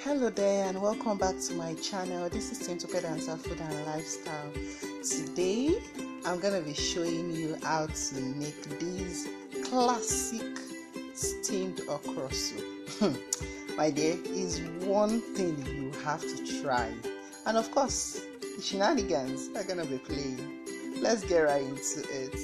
Hello there and welcome back to my channel. This is Temitopedancer Food and Lifestyle. Today I'm going to be showing you how to make this classic steamed okra soup. My dear, is one thing you have to try, and of course the shenanigans are going to be playing. Let's get right into it.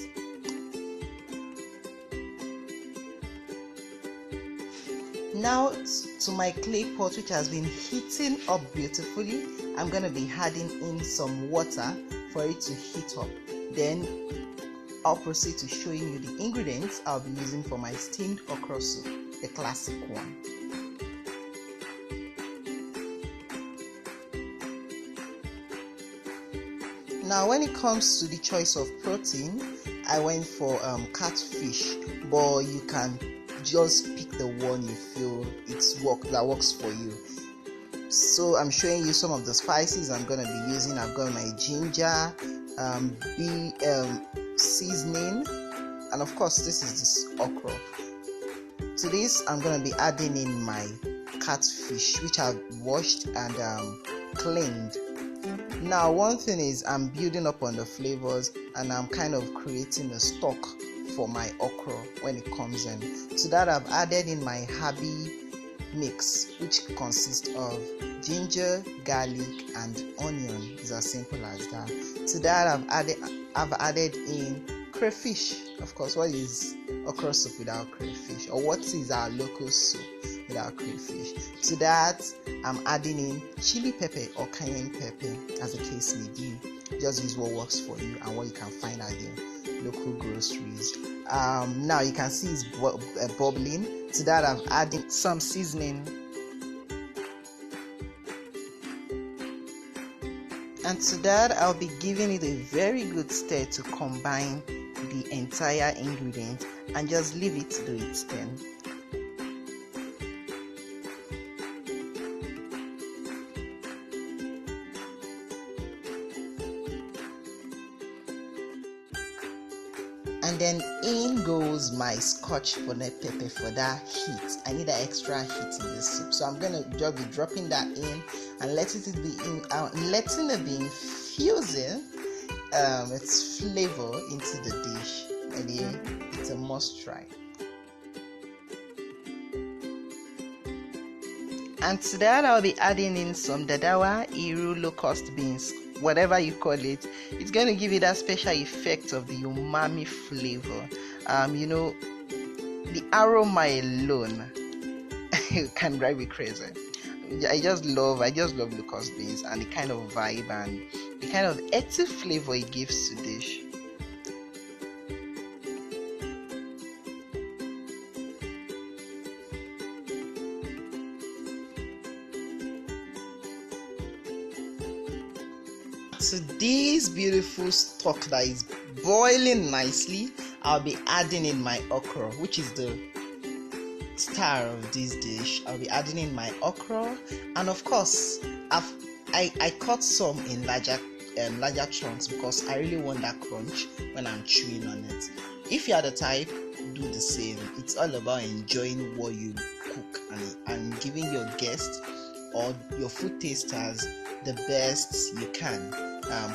Now to my clay pot, which has been heating up beautifully, I'm going to be adding in some water for it to heat up. Then I'll proceed to showing you the ingredients I'll be using for my steamed okra soup, the classic one. Now when it comes to the choice of protein, I went for catfish, but you can just pick the one you feel that works for you. So I'm showing you some of the spices I'm going to be using. I've got my ginger, seasoning, and of course this is this okra. To this I'm going to be adding in my catfish, which I've washed and cleaned. Now one thing is, I'm building up on the flavors and I'm kind of creating a stock for my okra when it comes in. To that I've added in my herby mix, which consists of ginger, garlic and onion. It's as simple as that. To that I've added in crayfish. Of course, what is okra soup without crayfish, or what is our local soup without crayfish? To that I'm adding in chili pepper or cayenne pepper, as the case may be. Just use what works for you and what you can find at your local groceries. Now you can see it's bubbling. To that I've added some seasoning, and to that I'll be giving it a very good stir to combine the entire ingredient and just leave it to do its thing. And then in goes my scotch bonnet pepper for that heat. I need that extra heat in the soup, so I'm gonna just be dropping that in and letting it be infusing its flavor into the dish. And it's a must try. And to that I'll be adding in some dadawa, iru, locust beans, whatever you call it. It's going to give you that special effect of the umami flavor. The aroma alone can drive me crazy. I just love locust beans and the kind of vibe and the kind of earthy flavor it gives to dish. To this beautiful stock that is boiling nicely, I'll be adding in my okra, which is the star of this dish. I'll be adding in my okra, and of course I cut some in larger chunks because I really want that crunch when I'm chewing on it. If you are the type, do the same. It's all about enjoying what you cook and giving your guests or your food tasters the best you can.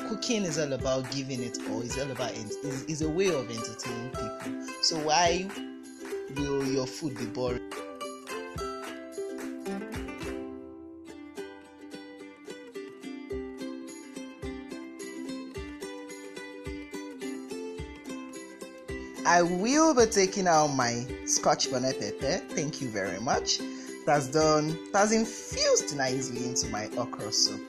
Cooking is all about giving it all. It's all about is a way of entertaining people. So why will your food be boring? I will be taking out my scotch bonnet pepper. Thank you very much. That's infused nicely into my okra soup.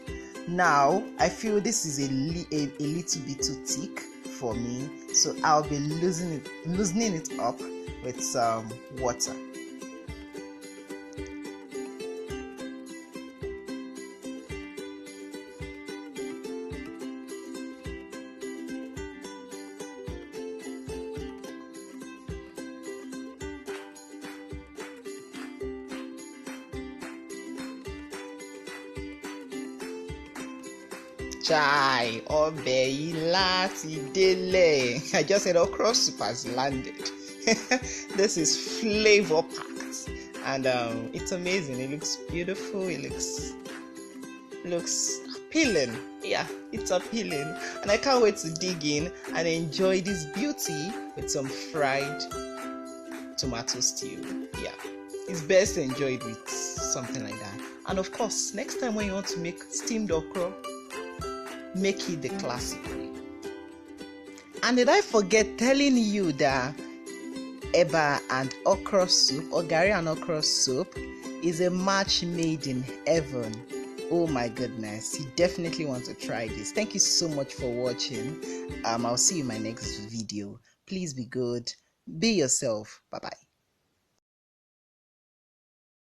Now I feel this is a little bit too thick for me, so I'll be loosening it up with some water. Chai, ọbẹ̀ ilá ti délẹ̀. I just said okra soup has landed. This is flavor packed and it's amazing. It looks beautiful. It looks appealing. Yeah, it's appealing, and I can't wait to dig in and enjoy this beauty with some fried tomato stew. Yeah, it's best enjoyed with something like that. And of course, next time when you want to make steamed okra, make it the classic way. And did I forget telling you that eba and okra soup, or gari and okra soup, is a match made in heaven? Oh my goodness, you definitely want to try this. Thank you so much for watching. I'll see you in my next video. Please be good, be yourself. Bye bye.